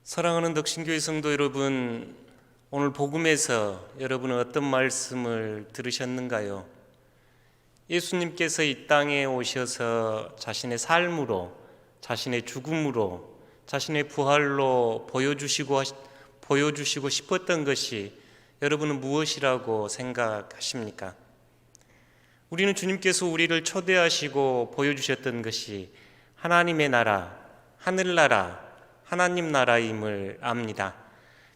사랑하는 덕신교회 성도 여러분, 오늘 복음에서 여러분은 어떤 말씀을 들으셨는가요? 예수님께서 이 땅에 오셔서 자신의 삶으로, 자신의 죽음으로, 자신의 부활로 보여주시고 싶었던 것이 여러분은 무엇이라고 생각하십니까? 우리는 주님께서 우리를 초대하시고 보여주셨던 것이 하나님의 나라, 하늘나라, 하나님 나라임을 압니다.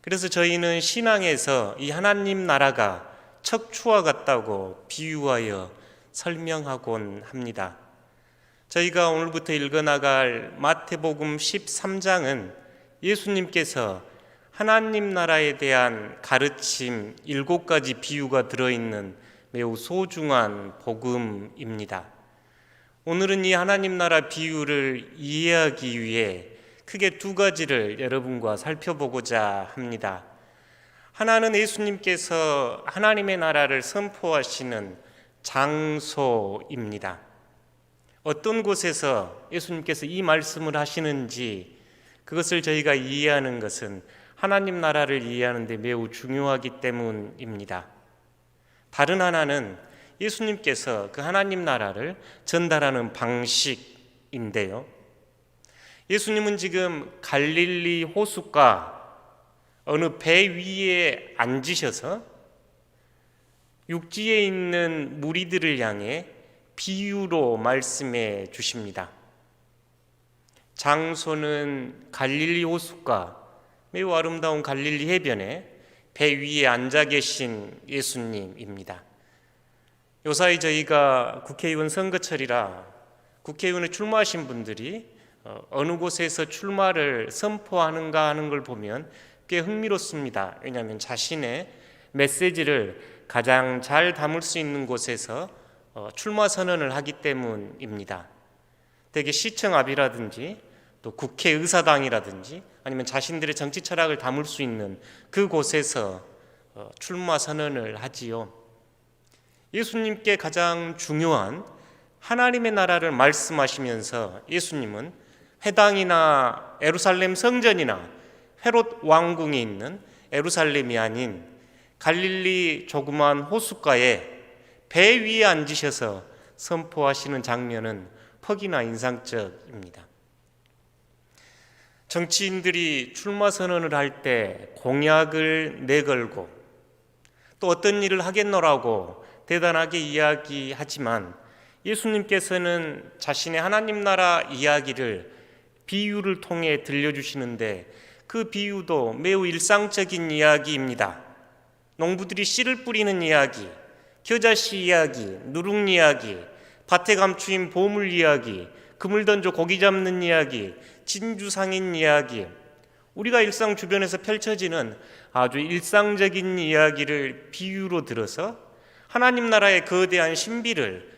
그래서 저희는 신앙에서 이 하나님 나라가 척추와 같다고 비유하여 설명하곤 합니다. 저희가 오늘부터 읽어나갈 마태복음 13장은 예수님께서 하나님 나라에 대한 가르침 7가지 비유가 들어있는 매우 소중한 복음입니다. 오늘은 이 하나님 나라 비유를 이해하기 위해 크게 2가지를 여러분과 살펴보고자 합니다. 하나는 예수님께서 하나님의 나라를 선포하시는 장소입니다. 어떤 곳에서 예수님께서 이 말씀을 하시는지 그것을 저희가 이해하는 것은 하나님 나라를 이해하는 데 매우 중요하기 때문입니다. 다른 하나는 예수님께서 그 하나님 나라를 전달하는 방식인데요. 예수님은 지금 갈릴리 호숫가 어느 배 위에 앉으셔서 육지에 있는 무리들을 향해 비유로 말씀해 주십니다. 장소는 갈릴리 호숫가, 매우 아름다운 갈릴리 해변에 배 위에 앉아 계신 예수님입니다. 요사이 저희가 국회의원 선거철이라 국회의원에 출마하신 분들이 어느 곳에서 출마를 선포하는가 하는 걸 보면 꽤 흥미롭습니다. 왜냐하면 자신의 메시지를 가장 잘 담을 수 있는 곳에서 출마 선언을 하기 때문입니다. 대개 시청 앞이라든지 또 국회의사당이라든지 아니면 자신들의 정치 철학을 담을 수 있는 그곳에서 출마 선언을 하지요. 예수님께 가장 중요한 하나님의 나라를 말씀하시면서 예수님은 회당이나 예루살렘 성전이나 헤롯 왕궁이 있는 예루살렘이 아닌 갈릴리 조그만 호숫가에 배 위에 앉으셔서 선포하시는 장면은 퍽이나 인상적입니다. 정치인들이 출마 선언을 할 때 공약을 내걸고 또 어떤 일을 하겠노라고 대단하게 이야기하지만 예수님께서는 자신의 하나님 나라 이야기를 비유를 통해 들려주시는데 그 비유도 매우 일상적인 이야기입니다. 농부들이 씨를 뿌리는 이야기, 겨자씨 이야기, 누룽 이야기, 밭에 감추인 보물 이야기, 그물 던져 고기 잡는 이야기, 진주상인 이야기, 우리가 일상 주변에서 펼쳐지는 아주 일상적인 이야기를 비유로 들어서 하나님 나라의 거대한 신비를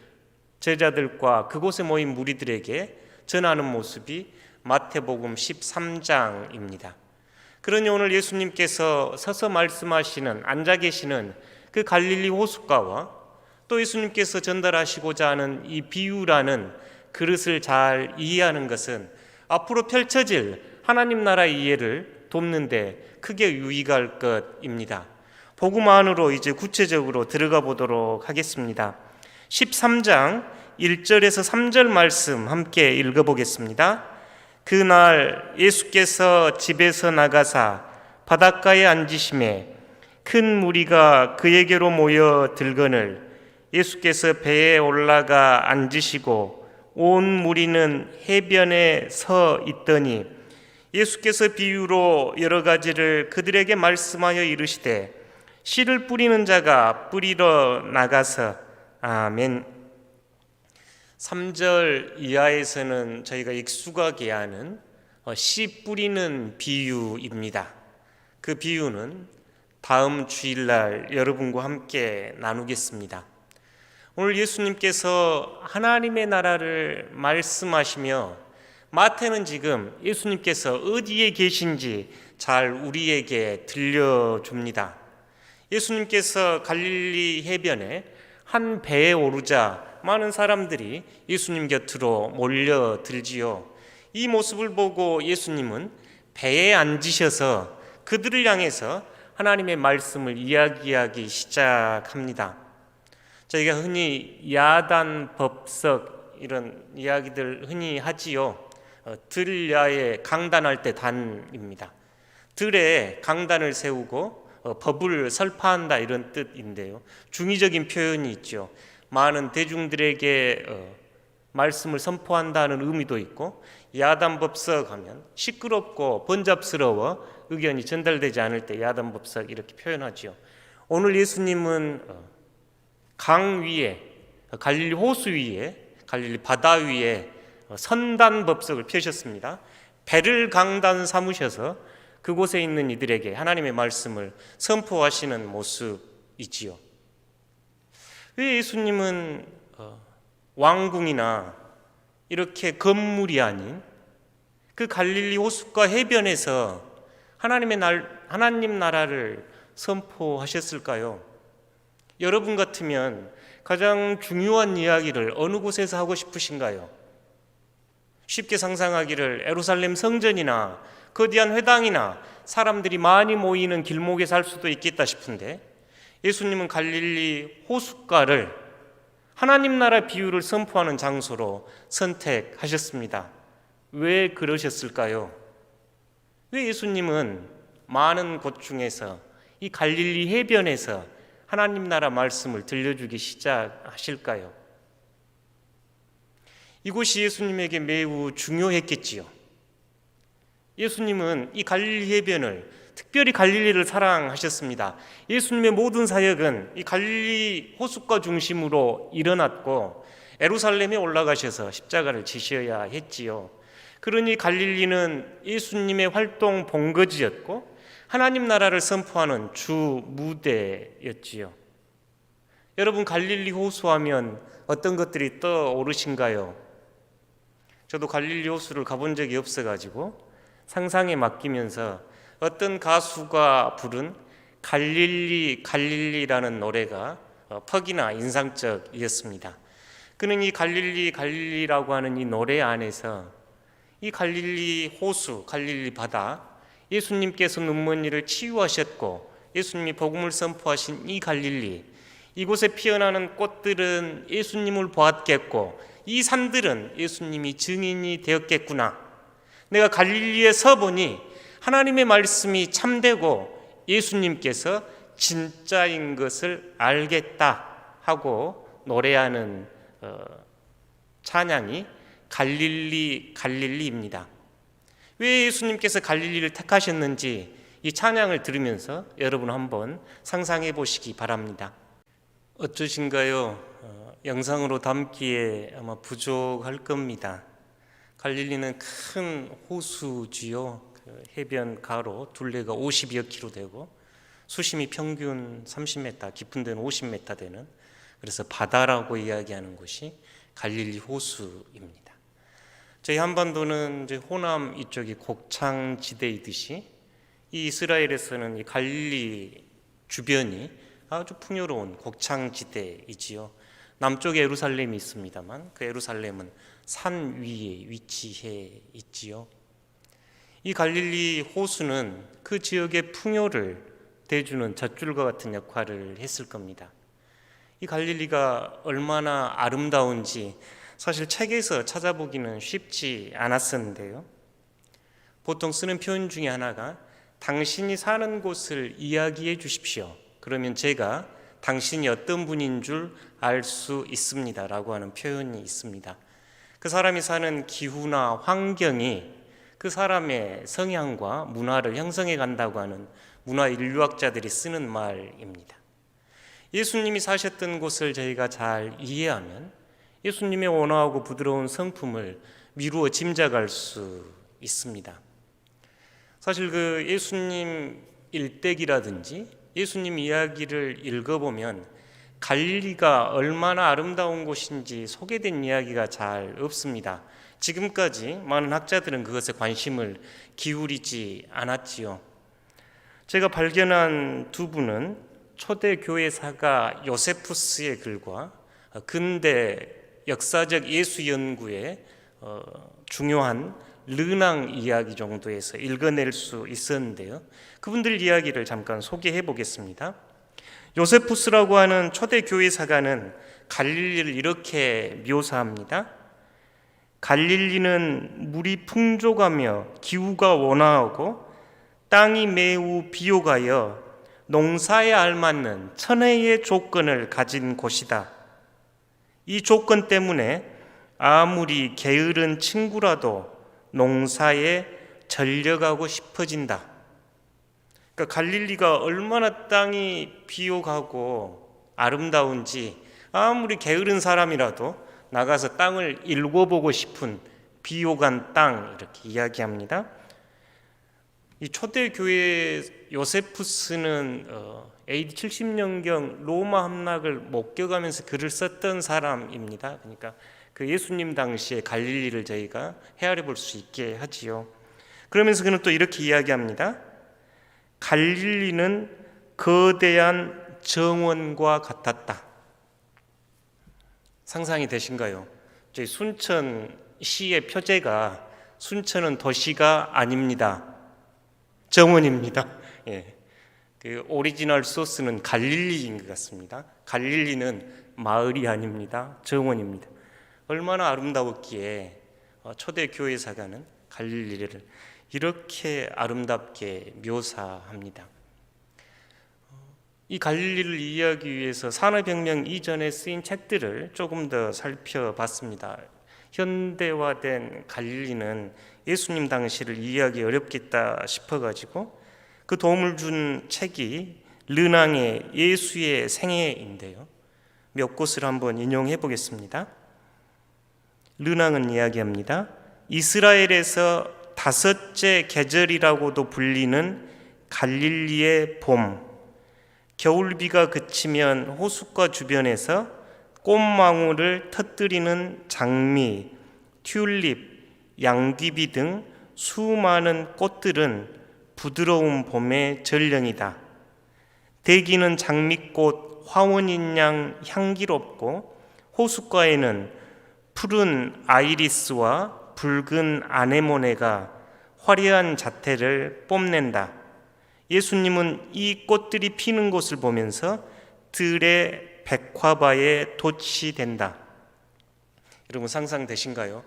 제자들과 그곳에 모인 무리들에게 전하는 모습이 마태복음 13장입니다. 그러니 오늘 예수님께서 서서 말씀하시는, 앉아 계시는 그 갈릴리 호숫가와 또 예수님께서 전달하시고자 하는 이 비유라는 그릇을 잘 이해하는 것은 앞으로 펼쳐질 하나님 나라의 이해를 돕는 데 크게 유익할 것입니다. 복음 안으로 이제 구체적으로 들어가 보도록 하겠습니다. 13장 1절에서 3절 말씀 함께 읽어보겠습니다. 그날 예수께서 집에서 나가사 바닷가에 앉으심에 큰 무리가 그에게로 모여 들거늘 예수께서 배에 올라가 앉으시고 온 무리는 해변에 서 있더니 예수께서 비유로 여러 가지를 그들에게 말씀하여 이르시되 씨를 뿌리는 자가 뿌리러 나가서 아멘. 3절 이하에서는 저희가 익숙하게 아는 씨 뿌리는 비유입니다. 그 비유는 다음 주일날 여러분과 함께 나누겠습니다. 오늘 예수님께서 하나님의 나라를 말씀하시며 마태는 지금 예수님께서 어디에 계신지 잘 우리에게 들려줍니다. 예수님께서 갈릴리 해변에 한 배에 오르자 많은 사람들이 예수님 곁으로 몰려들지요. 이 모습을 보고 예수님은 배에 앉으셔서 그들을 향해서 하나님의 말씀을 이야기하기 시작합니다. 저희가 흔히 야단법석 이런 이야기들 흔히 하지요. 들야에 강단할 때 단입니다. 들에 강단을 세우고 법을 설파한다 이런 뜻인데요. 중의적인 표현이 있죠. 많은 대중들에게 말씀을 선포한다는 의미도 있고, 야단법석 하면 시끄럽고 번잡스러워 의견이 전달되지 않을 때 야단법석 이렇게 표현하지요. 오늘 예수님은 강 위에, 갈릴리 호수 위에, 갈릴리 바다 위에 선단법석을 펴셨습니다. 배를 강단 삼으셔서 그곳에 있는 이들에게 하나님의 말씀을 선포하시는 모습이지요. 왜 예수님은 왕궁이나 이렇게 건물이 아닌 그 갈릴리 호숫가 해변에서 하나님 나라를 선포하셨을까요? 여러분 같으면 가장 중요한 이야기를 어느 곳에서 하고 싶으신가요? 쉽게 상상하기를 예루살렘 성전이나 거대한 회당이나 사람들이 많이 모이는 길목에서 할 수도 있겠다 싶은데, 예수님은 갈릴리 호숫가를 하나님 나라 비유를 선포하는 장소로 선택하셨습니다. 왜 그러셨을까요? 왜 예수님은 많은 곳 중에서 이 갈릴리 해변에서 하나님 나라 말씀을 들려주기 시작하실까요? 이곳이 예수님에게 매우 중요했겠지요. 예수님은 이 갈릴리 해변을, 특별히 갈릴리를 사랑하셨습니다. 예수님의 모든 사역은 이 갈릴리 호숫가 중심으로 일어났고, 예루살렘에 올라가셔서 십자가를 지셔야 했지요. 그러니 갈릴리는 예수님의 활동 본거지였고 하나님 나라를 선포하는 주 무대였지요. 여러분, 갈릴리 호수하면 어떤 것들이 떠오르신가요? 저도 갈릴리 호수를 가본 적이 없어가지고 상상에 맡기면서 어떤 가수가 부른 갈릴리라는 노래가 퍽이나 인상적이었습니다. 그는 이 갈릴리라고 하는 이 노래 안에서 이 갈릴리 호수, 갈릴리 바다, 예수님께서 눈먼이를 치유하셨고 예수님이 복음을 선포하신 이 갈릴리, 이곳에 피어나는 꽃들은 예수님을 보았겠고 이 산들은 예수님이 증인이 되었겠구나. 내가 갈릴리에 서보니 하나님의 말씀이 참되고 예수님께서 진짜인 것을 알겠다 하고 노래하는 찬양이 갈릴리입니다. 왜 예수님께서 갈릴리를 택하셨는지 이 찬양을 들으면서 여러분 한번 상상해 보시기 바랍니다. 어떠신가요? 영상으로 담기에 아마 부족할 겁니다. 갈릴리는 큰 호수지요. 그 해변 가로 둘레가 50여 킬로 되고 수심이 평균 30m, 깊은 데는 50m 되는, 그래서 바다라고 이야기하는 곳이 갈릴리 호수입니다. 저희 한반도는 이제 호남 이쪽이 곡창지대이듯이 이 이스라엘에서는 이 갈릴리 주변이 아주 풍요로운 곡창지대이지요. 남쪽에 예루살렘이 있습니다만 그 예루살렘은 산 위에 위치해 있지요. 이 갈릴리 호수는 그 지역의 풍요를 대주는 젖줄과 같은 역할을 했을 겁니다. 이 갈릴리가 얼마나 아름다운지 사실 책에서 찾아보기는 쉽지 않았었는데요. 보통 쓰는 표현 중에 하나가 당신이 사는 곳을 이야기해 주십시오. 그러면 제가 당신이 어떤 분인 줄 알 수 있습니다 라고 하는 표현이 있습니다. 그 사람이 사는 기후나 환경이 그 사람의 성향과 문화를 형성해 간다고 하는 문화 인류학자들이 쓰는 말입니다. 예수님이 사셨던 곳을 저희가 잘 이해하면 예수님의 온화하고 부드러운 성품을 미루어 짐작할 수 있습니다. 사실 그 예수님 일대기라든지 예수님 이야기를 읽어보면 갈릴리가 얼마나 아름다운 곳인지 소개된 이야기가 잘 없습니다. 지금까지 많은 학자들은 그것에 관심을 기울이지 않았지요. 제가 발견한 두 분은 초대 교회사가 요세푸스의 글과 근대 역사적 예수 연구에 중요한 르낭 이야기 정도에서 읽어낼 수 있었는데요. 그분들 이야기를 잠깐 소개해 보겠습니다. 요세푸스라고 하는 초대 교회사가는 갈릴리를 이렇게 묘사합니다. 갈릴리는 물이 풍족하며 기후가 온화하고 땅이 매우 비옥하여 농사에 알맞는 천혜의 조건을 가진 곳이다. 이 조건 때문에 아무리 게으른 친구라도 농사에 전력하고 싶어진다. 그러니까 갈릴리가 얼마나 땅이 비옥하고 아름다운지 아무리 게으른 사람이라도 나가서 땅을 읽어보고 싶은 비옥한 땅, 이렇게 이야기합니다. 이 초대교회 요세푸스는 AD 70년경 로마 함락을 목격하면서 글을 썼던 사람입니다. 그러니까 그 예수님 당시에 갈릴리를 저희가 헤아려 볼 수 있게 하지요. 그러면서 그는 또 이렇게 이야기합니다. 갈릴리는 거대한 정원과 같았다. 상상이 되신가요? 저희 순천시의 표제가 순천은 도시가 아닙니다. 정원입니다. 예. 그 오리지널 소스는 갈릴리인 것 같습니다. 갈릴리는 마을이 아닙니다. 정원입니다. 얼마나 아름다웠기에 초대 교회사가는 갈릴리를 이렇게 아름답게 묘사합니다. 이 갈릴리를 이해하기 위해서 산업혁명 이전에 쓰인 책들을 조금 더 살펴봤습니다. 현대화된 갈릴리는 예수님 당시를 이해하기 어렵겠다 싶어가지고 그 도움을 준 책이 르낭의 예수의 생애인데요. 몇 곳을 한번 인용해 보겠습니다. 르낭은 이야기합니다. 이스라엘에서 다섯째 계절이라고도 불리는 갈릴리의 봄, 겨울비가 그치면 호숫가 주변에서 꽃망울을 터뜨리는 장미, 튤립, 양귀비 등 수많은 꽃들은 부드러운 봄의 전령이다. 대기는 장미꽃 화원인 양 향기롭고 호숫가에는 푸른 아이리스와 붉은 아네모네가 화려한 자태를 뽐낸다. 예수님은 이 꽃들이 피는 곳을 보면서 들의 백화바에 돛이 된다. 여러분 상상되신가요?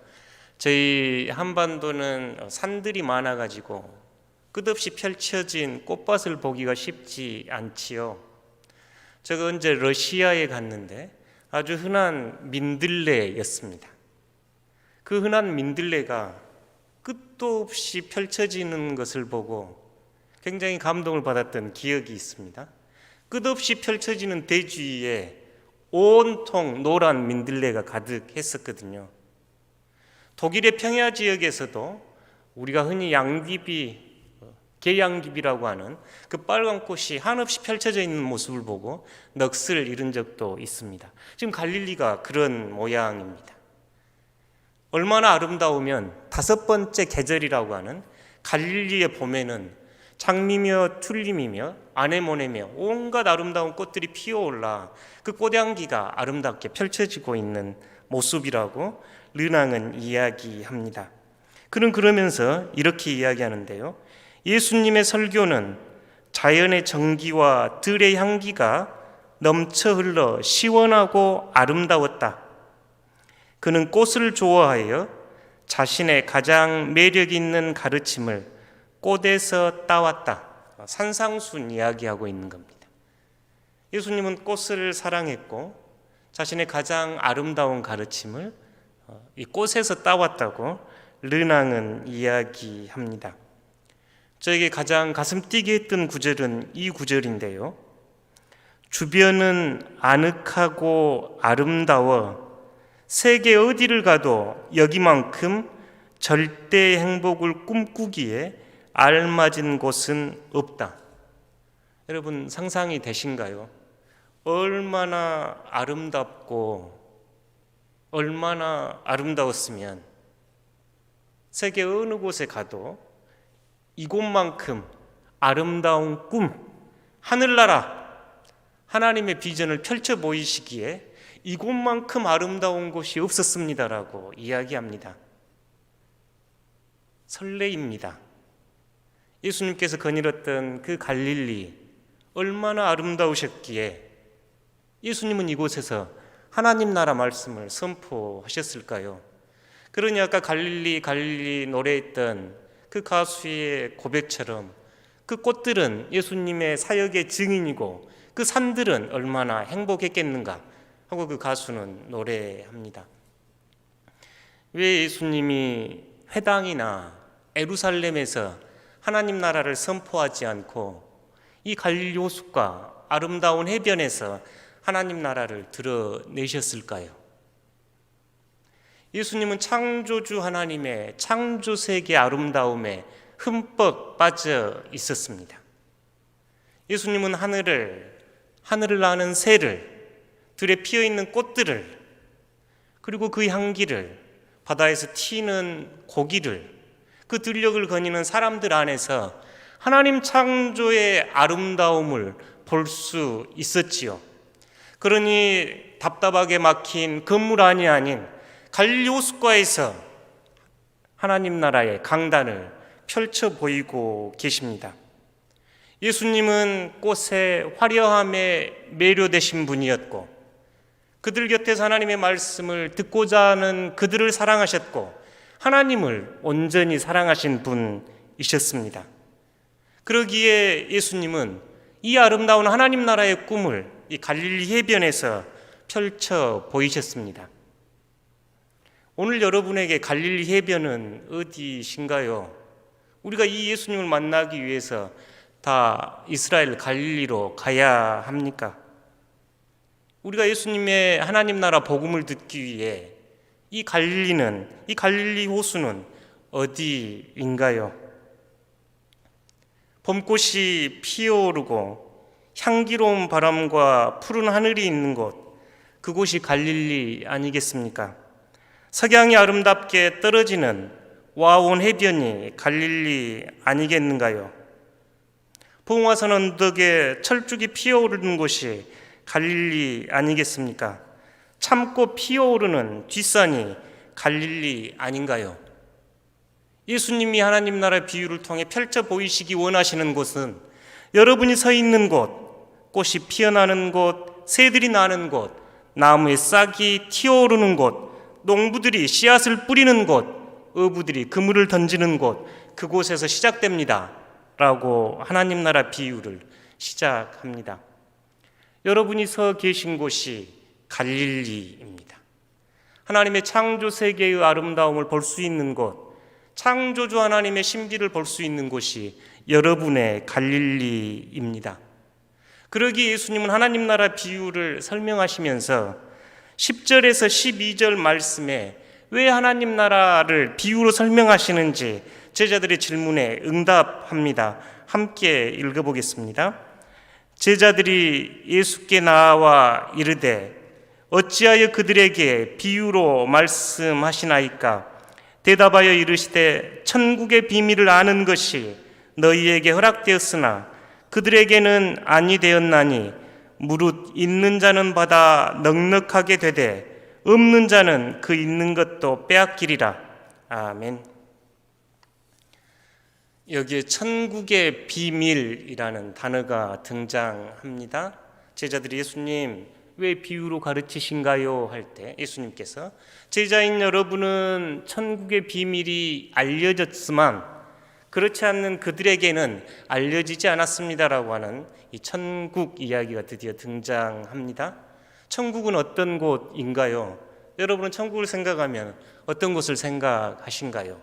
저희 한반도는 산들이 많아가지고 끝없이 펼쳐진 꽃밭을 보기가 쉽지 않지요. 제가 언제 러시아에 갔는데 아주 흔한 민들레였습니다. 그 흔한 민들레가 끝도 없이 펼쳐지는 것을 보고 굉장히 감동을 받았던 기억이 있습니다. 끝없이 펼쳐지는 대지 위에 온통 노란 민들레가 가득했었거든요. 독일의 평야 지역에서도 우리가 흔히 양귀비, 개양귀비라고 하는 그 빨간 꽃이 한없이 펼쳐져 있는 모습을 보고 넋을 잃은 적도 있습니다. 지금 갈릴리가 그런 모양입니다. 얼마나 아름다우면 다섯 번째 계절이라고 하는 갈릴리의 봄에는 장미며 튤립이며 아네모네며 온갖 아름다운 꽃들이 피어올라 그 꽃향기가 아름답게 펼쳐지고 있는 모습이라고 르낭은 이야기합니다. 그는 그러면서 이렇게 이야기하는데요. 예수님의 설교는 자연의 정기와 들의 향기가 넘쳐 흘러 시원하고 아름다웠다. 그는 꽃을 좋아하여 자신의 가장 매력 있는 가르침을 꽃에서 따왔다. 산상순 이야기하고 있는 겁니다. 예수님은 꽃을 사랑했고 자신의 가장 아름다운 가르침을 이 꽃에서 따왔다고 르낭은 이야기합니다. 저에게 가장 가슴 뛰게 했던 구절은 이 구절인데요. 주변은 아늑하고 아름다워 세계 어디를 가도 여기만큼 절대 행복을 꿈꾸기에 알맞은 곳은 없다. 여러분 상상이 되신가요? 얼마나 아름답고 얼마나 아름다웠으면 세계 어느 곳에 가도 이곳만큼 아름다운 꿈, 하늘나라, 하나님의 비전을 펼쳐 보이시기에 이곳만큼 아름다운 곳이 없었습니다라고 이야기합니다. 설레입니다. 예수님께서 거닐었던 그 갈릴리 얼마나 아름다우셨기에 예수님은 이곳에서 하나님 나라 말씀을 선포하셨을까요? 그러니 아까 갈릴리 노래했던 그 가수의 고백처럼 그 꽃들은 예수님의 사역의 증인이고 그 산들은 얼마나 행복했겠는가 하고 그 가수는 노래합니다. 왜 예수님이 회당이나 에루살렘에서 하나님 나라를 선포하지 않고 이 갈릴리 호숫가 아름다운 해변에서 하나님 나라를 드러내셨을까요? 예수님은 창조주 하나님의 창조세계 아름다움에 흠뻑 빠져 있었습니다. 예수님은 하늘을 나는 새를, 들에 피어있는 꽃들을, 그리고 그 향기를, 바다에서 튀는 고기를, 그 들녘을 거니는 사람들 안에서 하나님 창조의 아름다움을 볼 수 있었지요. 그러니 답답하게 막힌 건물 안이 아닌 갈릴리 호숫가에서 하나님 나라의 강단을 펼쳐 보이고 계십니다. 예수님은 꽃의 화려함에 매료되신 분이었고 그들 곁에서 하나님의 말씀을 듣고자 하는 그들을 사랑하셨고 하나님을 온전히 사랑하신 분이셨습니다. 그러기에 예수님은 이 아름다운 하나님 나라의 꿈을 이 갈릴리 해변에서 펼쳐 보이셨습니다. 오늘 여러분에게 갈릴리 해변은 어디신가요? 우리가 이 예수님을 만나기 위해서 다 이스라엘 갈릴리로 가야 합니까? 우리가 예수님의 하나님 나라 복음을 듣기 위해 이 갈릴리 호수는 어디인가요? 봄꽃이 피어오르고 향기로운 바람과 푸른 하늘이 있는 곳, 그곳이 갈릴리 아니겠습니까? 석양이 아름답게 떨어지는 와온 해변이 갈릴리 아니겠는가요? 봉화산 언덕에 철쭉이 피어오르는 곳이 갈릴리 아니겠습니까? 참꽃 피어오르는 뒷산이 갈릴리 아닌가요? 예수님이 하나님 나라 비유를 통해 펼쳐 보이시기 원하시는 곳은 여러분이 서 있는 곳, 꽃이 피어나는 곳, 새들이 나는 곳, 나무에 싹이 튀어오르는 곳, 농부들이 씨앗을 뿌리는 곳, 어부들이 그물을 던지는 곳, 그곳에서 시작됩니다 라고 하나님 나라 비유를 시작합니다. 여러분이 서 계신 곳이 갈릴리입니다. 하나님의 창조 세계의 아름다움을 볼 수 있는 곳, 창조주 하나님의 신비를 볼 수 있는 곳이 여러분의 갈릴리입니다. 그러기에 예수님은 하나님 나라 비유를 설명하시면서 10절에서 12절 말씀에 왜 하나님 나라를 비유로 설명하시는지 제자들의 질문에 응답합니다. 함께 읽어보겠습니다. 제자들이 예수께 나와 이르되 어찌하여 그들에게 비유로 말씀하시나이까? 대답하여 이르시되 천국의 비밀을 아는 것이 너희에게 허락되었으나 그들에게는 아니 되었나니 무릇 있는 자는 받아 넉넉하게 되되 없는 자는 그 있는 것도 빼앗기리라. 아멘. 여기에 천국의 비밀이라는 단어가 등장합니다. 제자들이 예수님 왜 비유로 가르치신가요? 할 때 예수님께서 제자인 여러분은 천국의 비밀이 알려졌지만 그렇지 않는 그들에게는 알려지지 않았습니다라고 하는 이 천국 이야기가 드디어 등장합니다. 천국은 어떤 곳인가요? 여러분은 천국을 생각하면 어떤 곳을 생각하신가요?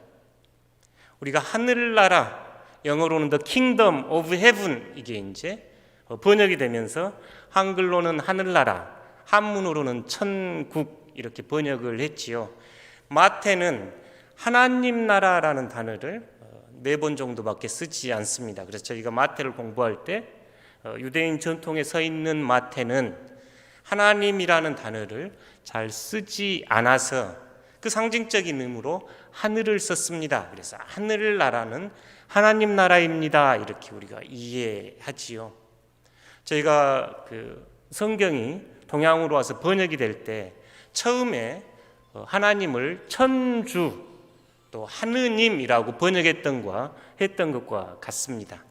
우리가 하늘나라, 영어로는 The Kingdom of Heaven 이게 이제 번역이 되면서 한글로는 하늘나라, 한문으로는 천국 이렇게 번역을 했지요. 마태는 하나님 나라라는 단어를 4번 정도밖에 쓰지 않습니다. 그래서 저희가 마태를 공부할 때 유대인 전통에 서 있는 마태는 하나님이라는 단어를 잘 쓰지 않아서 그 상징적인 의미로 하늘을 썼습니다. 그래서 하늘나라는 하나님 나라입니다. 이렇게 우리가 이해하지요. 저희가 그 성경이 동양으로 와서 번역이 될 때 처음에 하나님을 천주 또 하느님이라고 번역했던 것과 같습니다.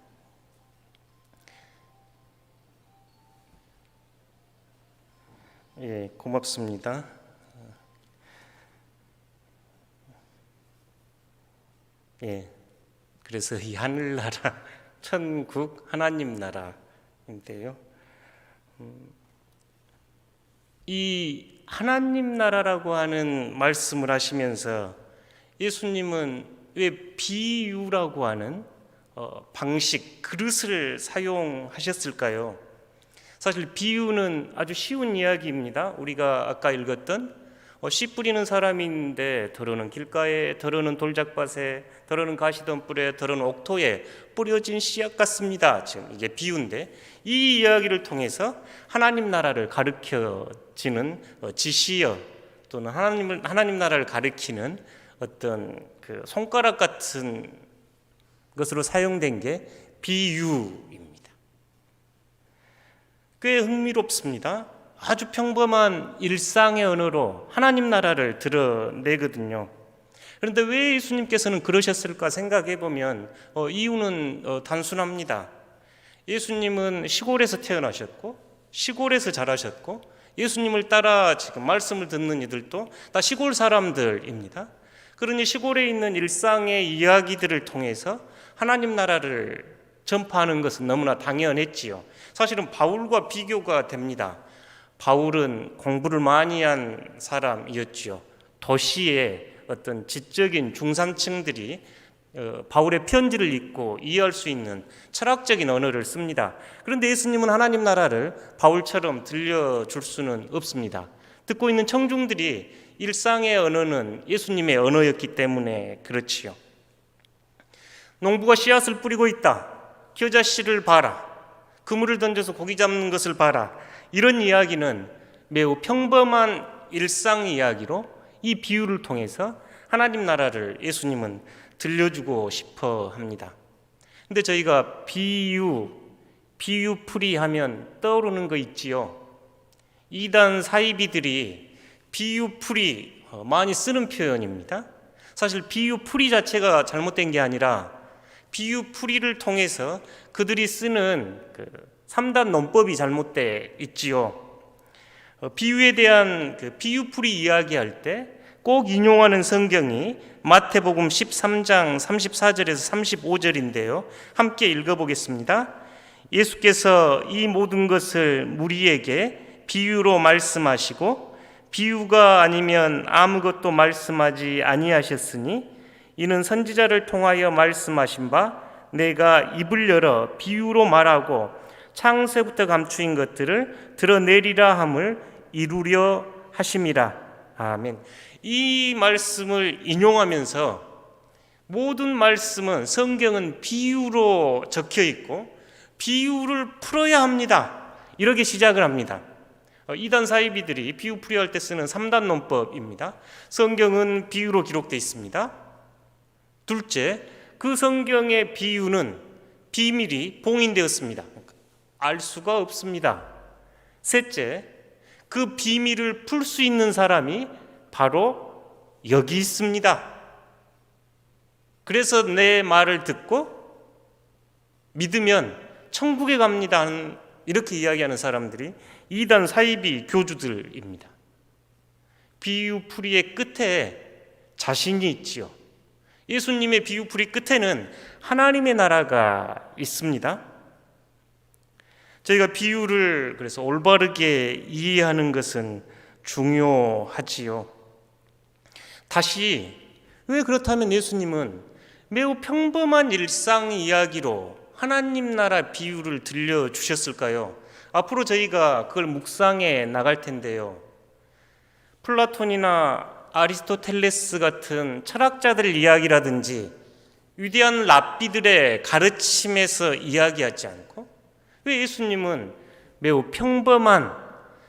예, 고맙습니다. 예, 그래서 이 하늘나라, 천국, 하나님 나라인데요. 이 하나님 나라라고 하는 말씀을 하시면서 예수님은 왜 비유라고 하는 방식, 그릇을 사용하셨을까요? 사실 비유는 아주 쉬운 이야기입니다. 우리가 아까 읽었던 씨 뿌리는 사람이 있는데 더러는 길가에, 더러는 돌짝밭에, 더러는 가시덤불에, 더러는 옥토에 뿌려진 씨앗 같습니다. 지금 이게 비유인데, 이 이야기를 통해서 하나님 나라를 가르쳐지는 지시어 또는 하나님 나라를 가르치는 어떤 그 손가락 같은 것으로 사용된 게 비유입니다. 꽤 흥미롭습니다. 아주 평범한 일상의 언어로 하나님 나라를 드러내거든요. 그런데 왜 예수님께서는 그러셨을까 생각해 보면 이유는 단순합니다. 예수님은 시골에서 태어나셨고 시골에서 자라셨고 예수님을 따라 지금 말씀을 듣는 이들도 다 시골 사람들입니다. 그러니 시골에 있는 일상의 이야기들을 통해서 하나님 나라를 전파하는 것은 너무나 당연했지요. 사실은 바울과 비교가 됩니다. 바울은 공부를 많이 한 사람이었지요. 도시의 어떤 지적인 중산층들이 바울의 편지를 읽고 이해할 수 있는 철학적인 언어를 씁니다. 그런데 예수님은 하나님 나라를 바울처럼 들려줄 수는 없습니다. 듣고 있는 청중들이 일상의 언어는 예수님의 언어였기 때문에 그렇지요. 농부가 씨앗을 뿌리고 있다. 겨자 씨를 봐라. 그물을 던져서 고기 잡는 것을 봐라. 이런 이야기는 매우 평범한 일상 이야기로 이 비유를 통해서 하나님 나라를 예수님은 들려주고 싶어 합니다. 근데 저희가 비유풀이 하면 떠오르는 거 있지요. 이단 사이비들이 비유풀이 많이 쓰는 표현입니다. 사실 비유풀이 자체가 잘못된 게 아니라 비유풀이를 통해서 그들이 쓰는 3단 논법이 잘못돼 있지요. 비유에 대한 비유풀이 이야기할 때 꼭 인용하는 성경이 마태복음 13장 34절에서 35절인데요. 함께 읽어보겠습니다. 예수께서 이 모든 것을 무리에게 비유로 말씀하시고 비유가 아니면 아무것도 말씀하지 아니하셨으니 이는 선지자를 통하여 말씀하신 바 내가 입을 열어 비유로 말하고 창세부터 감추인 것들을 드러내리라 함을 이루려 하심이라. 아멘. 이 말씀을 인용하면서 모든 말씀은 성경은 비유로 적혀 있고 비유를 풀어야 합니다. 이렇게 시작을 합니다. 이단 사이비들이 비유풀이 할 때 쓰는 3단 논법입니다. 성경은 비유로 기록되어 있습니다. 둘째, 그 성경의 비유는 비밀이 봉인되었습니다. 알 수가 없습니다. 셋째, 그 비밀을 풀 수 있는 사람이 바로 여기 있습니다. 그래서 내 말을 듣고 믿으면 천국에 갑니다. 이렇게 이야기하는 사람들이 이단 사이비 교주들입니다. 비유풀이의 끝에 자신이 있지요. 예수님의 비유풀이 끝에는 하나님의 나라가 있습니다. 저희가 비유를 그래서 올바르게 이해하는 것은 중요하지요. 다시 왜 그렇다면 예수님은 매우 평범한 일상 이야기로 하나님 나라 비유를 들려주셨을까요? 앞으로 저희가 그걸 묵상해 나갈 텐데요. 플라톤이나 아리스토텔레스 같은 철학자들 이야기라든지 위대한 랍비들의 가르침에서 이야기하지 않고 왜 예수님은 매우 평범한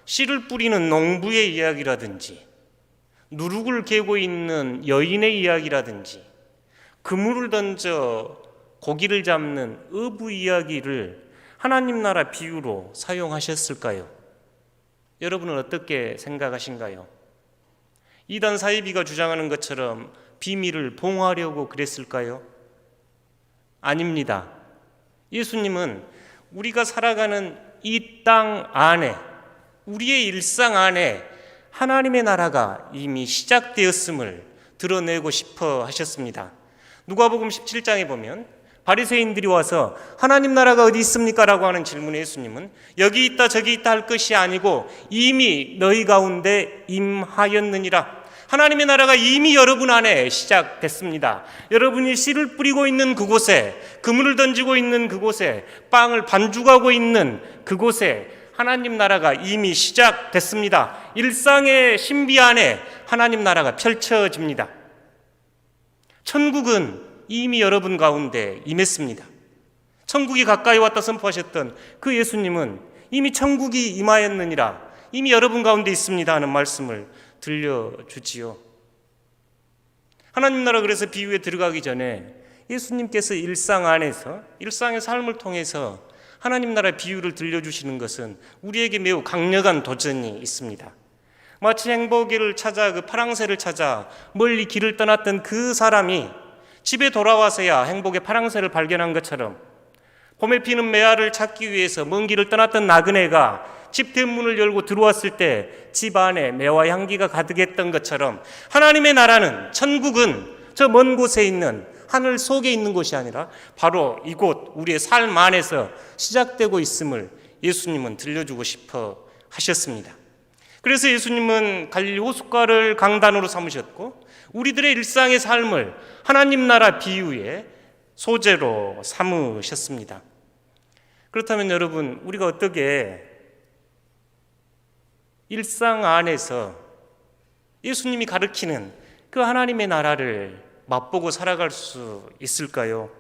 씨를 뿌리는 농부의 이야기라든지 누룩을 개고 있는 여인의 이야기라든지 그물을 던져 고기를 잡는 어부 이야기를 하나님 나라 비유로 사용하셨을까요? 여러분은 어떻게 생각하신가요? 이단 사이비가 주장하는 것처럼 비밀을 봉하려고 그랬을까요? 아닙니다. 예수님은 우리가 살아가는 이 땅 안에, 우리의 일상 안에 하나님의 나라가 이미 시작되었음을 드러내고 싶어 하셨습니다. 누가복음 17장에 보면 바리새인들이 와서 하나님 나라가 어디 있습니까? 라고 하는 질문에 예수님은 여기 있다 저기 있다 할 것이 아니고 이미 너희 가운데 임하였느니라. 하나님의 나라가 이미 여러분 안에 시작됐습니다. 여러분이 씨를 뿌리고 있는 그곳에, 그물을 던지고 있는 그곳에, 빵을 반죽하고 있는 그곳에 하나님 나라가 이미 시작됐습니다. 일상의 신비 안에 하나님 나라가 펼쳐집니다. 천국은 이미 여러분 가운데 임했습니다. 천국이 가까이 왔다 선포하셨던 그 예수님은 이미 천국이 임하였느니라, 이미 여러분 가운데 있습니다 하는 말씀을 들려주지요. 하나님 나라, 그래서 비유에 들어가기 전에 예수님께서 일상 안에서, 일상의 삶을 통해서 하나님 나라 비유를 들려주시는 것은 우리에게 매우 강력한 도전이 있습니다. 마치 행복을 찾아, 그 파랑새를 찾아 멀리 길을 떠났던 그 사람이 집에 돌아와서야 행복의 파랑새를 발견한 것처럼, 봄에 피는 매화를 찾기 위해서 먼 길을 떠났던 나그네가 집 대문을 열고 들어왔을 때 집 안에 매화 향기가 가득했던 것처럼, 하나님의 나라는, 천국은 저 먼 곳에 있는, 하늘 속에 있는 곳이 아니라 바로 이곳 우리의 삶 안에서 시작되고 있음을 예수님은 들려주고 싶어 하셨습니다. 그래서 예수님은 갈릴리 호숫가를 강단으로 삼으셨고 우리들의 일상의 삶을 하나님 나라 비유의 소재로 삼으셨습니다. 그렇다면 여러분, 우리가 어떻게 일상 안에서 예수님이 가르치는 그 하나님의 나라를 맛보고 살아갈 수 있을까요?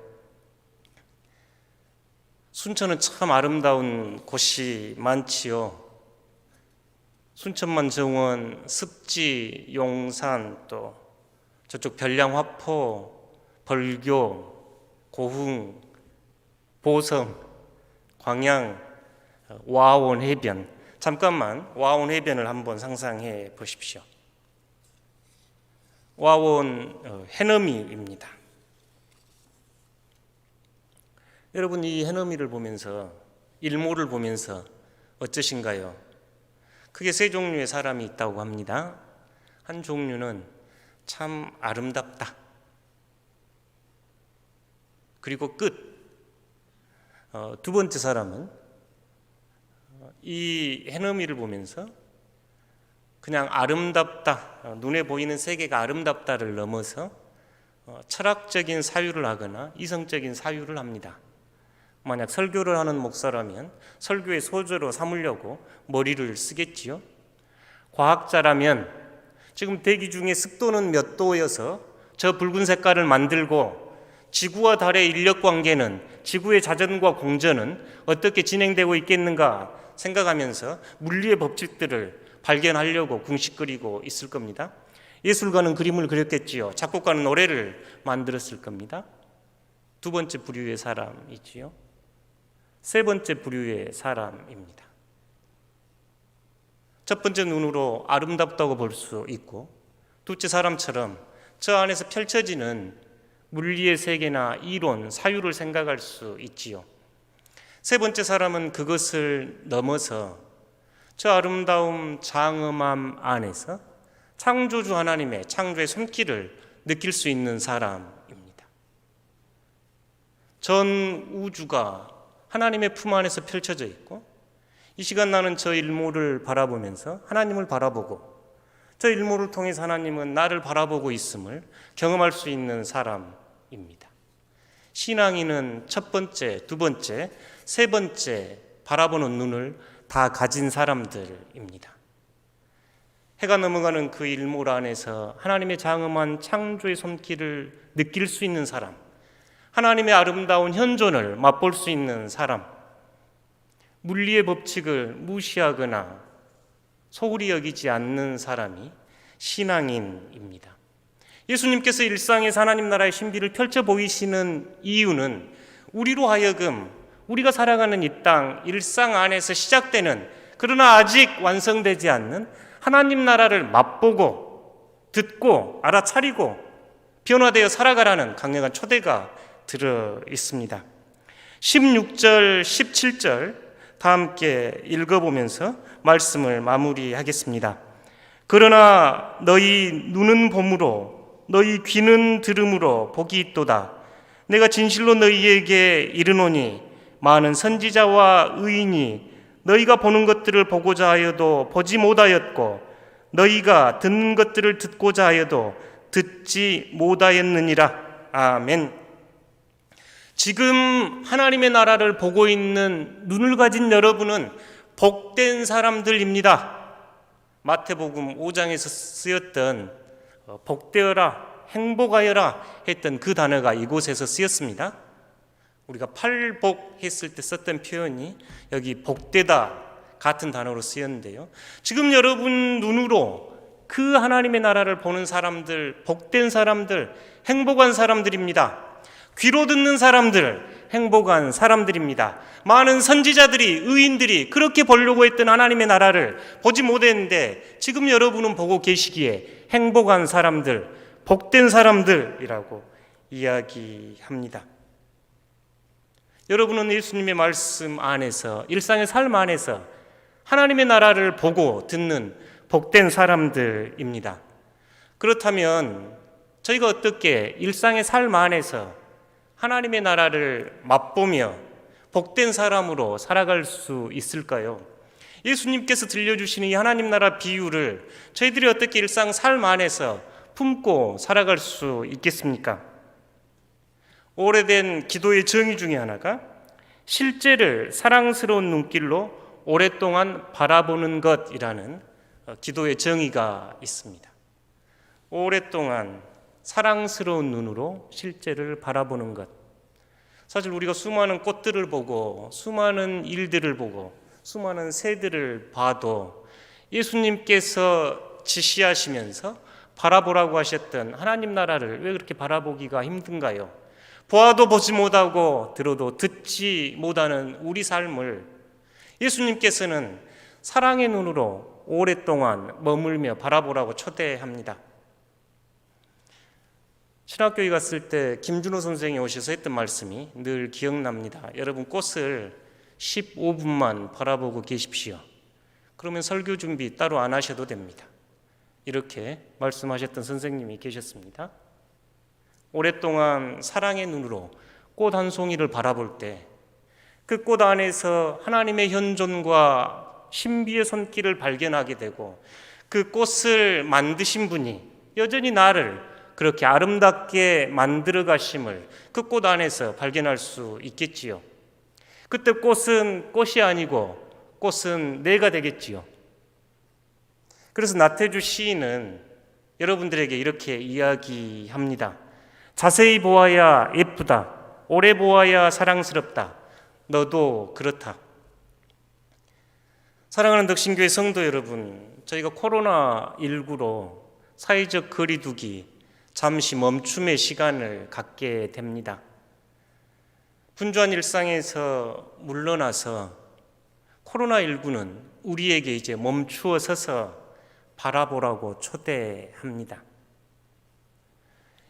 순천은 참 아름다운 곳이 많지요. 순천만 정원, 습지, 용산, 또 저쪽 별량 화포, 벌교, 고흥, 보성, 광양, 와온 해변. 잠깐만 와온 해변을 한번 상상해 보십시오. 와온 해넘이입니다. 여러분, 이 해넘이를 보면서, 일몰을 보면서 어떠신가요? 크게 세 종류의 사람이 있다고 합니다. 한 종류는 참 아름답다. 그리고 끝. 두 번째 사람은 이 해넘이를 보면서 그냥 아름답다, 눈에 보이는 세계가 아름답다를 넘어서 철학적인 사유를 하거나 이성적인 사유를 합니다. 만약 설교를 하는 목사라면 설교의 소재로 삼으려고 머리를 쓰겠지요. 과학자라면 지금 대기 중에 습도는 몇 도여서 저 붉은 색깔을 만들고 지구와 달의 인력 관계는, 지구의 자전과 공전은 어떻게 진행되고 있겠는가 생각하면서 물리의 법칙들을 발견하려고 궁식거리고 있을 겁니다. 예술가는 그림을 그렸겠지요. 작곡가는 노래를 만들었을 겁니다. 두 번째 부류의 사람이지요. 세 번째 부류의 사람입니다. 첫 번째 눈으로 아름답다고 볼 수 있고, 둘째 사람처럼 저 안에서 펼쳐지는 물리의 세계나 이론, 사유를 생각할 수 있지요. 세 번째 사람은 그것을 넘어서 저 아름다움, 장엄함 안에서 창조주 하나님의 창조의 손길을 느낄 수 있는 사람입니다. 전 우주가 하나님의 품 안에서 펼쳐져 있고, 이 시간 나는 저 일몰을 바라보면서 하나님을 바라보고, 저 일몰을 통해서 하나님은 나를 바라보고 있음을 경험할 수 있는 사람입니다. 신앙인은 첫 번째, 두 번째, 세 번째 바라보는 눈을 다 가진 사람들입니다. 해가 넘어가는 그 일몰 안에서 하나님의 장엄한 창조의 손길을 느낄 수 있는 사람, 하나님의 아름다운 현존을 맛볼 수 있는 사람, 물리의 법칙을 무시하거나 소홀히 여기지 않는 사람이 신앙인입니다. 예수님께서 일상에서 하나님 나라의 신비를 펼쳐 보이시는 이유는 우리로 하여금 우리가 살아가는 이 땅, 일상 안에서 시작되는, 그러나 아직 완성되지 않는 하나님 나라를 맛보고 듣고 알아차리고 변화되어 살아가라는 강력한 초대가 들어 있습니다. 16절, 17절 다 함께 읽어보면서 말씀을 마무리하겠습니다. 그러나 너희 눈은 봄으로 너희 귀는 들음으로 복이 있도다. 내가 진실로 너희에게 이르노니 많은 선지자와 의인이 너희가 보는 것들을 보고자 하여도 보지 못하였고 너희가 듣는 것들을 듣고자 하여도 듣지 못하였느니라. 아멘. 지금 하나님의 나라를 보고 있는 눈을 가진 여러분은 복된 사람들입니다. 마태복음 5장에서 쓰였던 복되어라, 행복하여라 했던 그 단어가 이곳에서 쓰였습니다. 우리가 팔복했을 때 썼던 표현이 여기 복되다 같은 단어로 쓰였는데요. 지금 여러분 눈으로 그 하나님의 나라를 보는 사람들, 복된 사람들, 행복한 사람들입니다. 귀로 듣는 사람들, 행복한 사람들입니다. 많은 선지자들이, 의인들이 그렇게 보려고 했던 하나님의 나라를 보지 못했는데 지금 여러분은 보고 계시기에 행복한 사람들, 복된 사람들이라고 이야기합니다. 여러분은 예수님의 말씀 안에서, 일상의 삶 안에서 하나님의 나라를 보고 듣는 복된 사람들입니다. 그렇다면 저희가 어떻게 일상의 삶 안에서 하나님의 나라를 맛보며 복된 사람으로 살아갈 수 있을까요? 예수님께서 들려주시는 이 하나님 나라 비유를 저희들이 어떻게 일상 삶 안에서 품고 살아갈 수 있겠습니까? 오래된 기도의 정의 중에 하나가 실제를 사랑스러운 눈길로 오랫동안 바라보는 것이라는 기도의 정의가 있습니다. 오랫동안 사랑스러운 눈으로 실제를 바라보는 것. 사실 우리가 수많은 꽃들을 보고 수많은 일들을 보고 수많은 새들을 봐도 예수님께서 지시하시면서 바라보라고 하셨던 하나님 나라를 왜 그렇게 바라보기가 힘든가요? 보아도 보지 못하고 들어도 듣지 못하는 우리 삶을 예수님께서는 사랑의 눈으로 오랫동안 머물며 바라보라고 초대합니다. 신학교에 갔을 때 김준호 선생이 오셔서 했던 말씀이 늘 기억납니다. 여러분, 꽃을 15분만 바라보고 계십시오. 그러면 설교 준비 따로 안 하셔도 됩니다. 이렇게 말씀하셨던 선생님이 계셨습니다. 오랫동안 사랑의 눈으로 꽃 한 송이를 바라볼 때 그 꽃 안에서 하나님의 현존과 신비의 손길을 발견하게 되고 그 꽃을 만드신 분이 여전히 나를 그렇게 아름답게 만들어 가심을 그 꽃 안에서 발견할 수 있겠지요. 그때 꽃은 꽃이 아니고 꽃은 내가 되겠지요. 그래서 나태주 시인은 여러분들에게 이렇게 이야기합니다. 자세히 보아야 예쁘다. 오래 보아야 사랑스럽다. 너도 그렇다. 사랑하는 덕신교회 성도 여러분, 저희가 코로나19로 사회적 거리두기 잠시 멈춤의 시간을 갖게 됩니다. 분주한 일상에서 물러나서 코로나19는 우리에게 이제 멈추어 서서 바라보라고 초대합니다.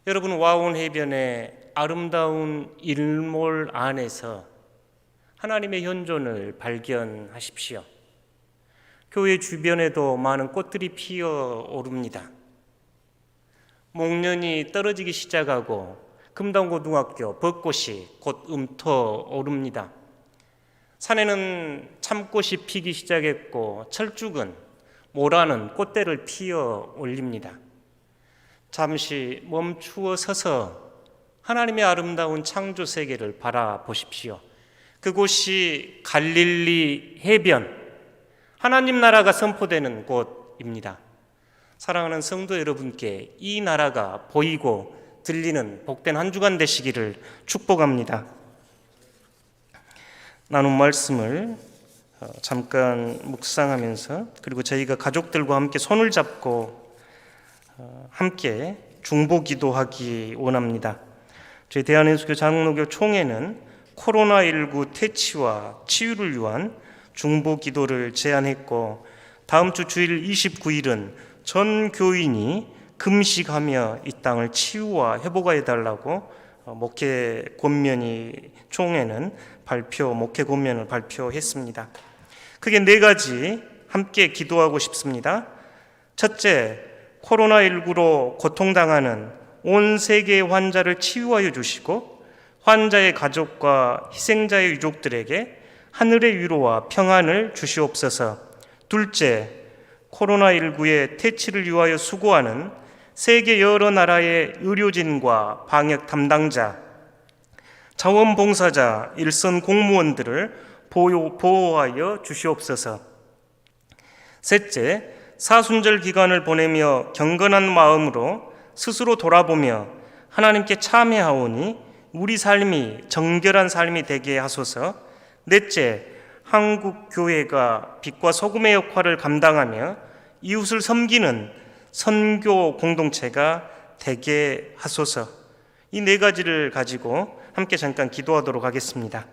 여러분, 와온 해변의 아름다운 일몰 안에서 하나님의 현존을 발견하십시오. 교회 주변에도 많은 꽃들이 피어 오릅니다. 목련이 떨어지기 시작하고 금당고등학교 벚꽃이 곧 움터 오릅니다. 산에는 참꽃이 피기 시작했고 철쭉은 모라는 꽃대를 피어 올립니다. 잠시 멈추어 서서 하나님의 아름다운 창조 세계를 바라보십시오. 그곳이 갈릴리 해변, 하나님 나라가 선포되는 곳입니다. 사랑하는 성도 여러분께 이 나라가 보이고 들리는 복된 한 주간 되시기를 축복합니다. 나눈 말씀을 잠깐 묵상하면서 그리고 저희가 가족들과 함께 손을 잡고 함께 중보기도하기 원합니다. 저희 대한예수교 장로교 총회는 코로나19 퇴치와 치유를 위한 중보기도를 제안했고 다음 주 주일 29일은 전 교인이 금식하며 이 땅을 치유와 회복하여 달라고 목회 권면이 총회는 목회 권면을 발표했습니다. 크게 4가지 함께 기도하고 싶습니다. 첫째, 코로나19로 고통당하는 온 세계의 환자를 치유하여 주시고 환자의 가족과 희생자의 유족들에게 하늘의 위로와 평안을 주시옵소서. 둘째, 코로나19의 퇴치를 위하여 수고하는 세계 여러 나라의 의료진과 방역 담당자, 자원봉사자, 일선 공무원들을 보호하여 주시옵소서. 셋째, 사순절 기간을 보내며 경건한 마음으로 스스로 돌아보며 하나님께 참회하오니 우리 삶이 정결한 삶이 되게 하소서. 넷째, 한국 교회가 빛과 소금의 역할을 감당하며 이웃을 섬기는 선교 공동체가 되게 하소서. 이 4가지를 가지고 함께 잠깐 기도하도록 하겠습니다.